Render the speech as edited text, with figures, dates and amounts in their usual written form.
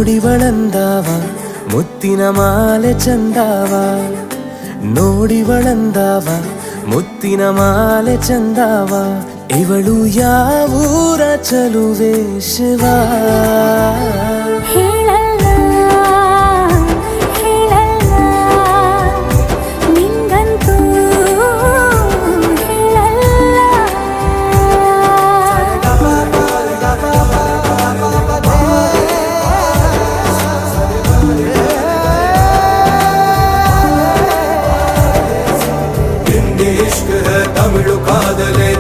ನೋಡಿವಳಂದಾವ ಮುತ್ತಿನ ಮಾಲೆ ಚಂದಾವ, ನೋಡಿವಳಂದಾವ ಮುತ್ತಿನ ಮಾಲೆ ಚಂದಾವ. ಇವಳು ಯಾವೂರ ಚಲುವೆ ಶಿವ? ಹೇಳಲ್ಲ ಹೇಳಲ್ಲ ನಿಂಗಂತೂ ಹೇಳಲ್ಲ. हिंदी इश्क है तमिल कादले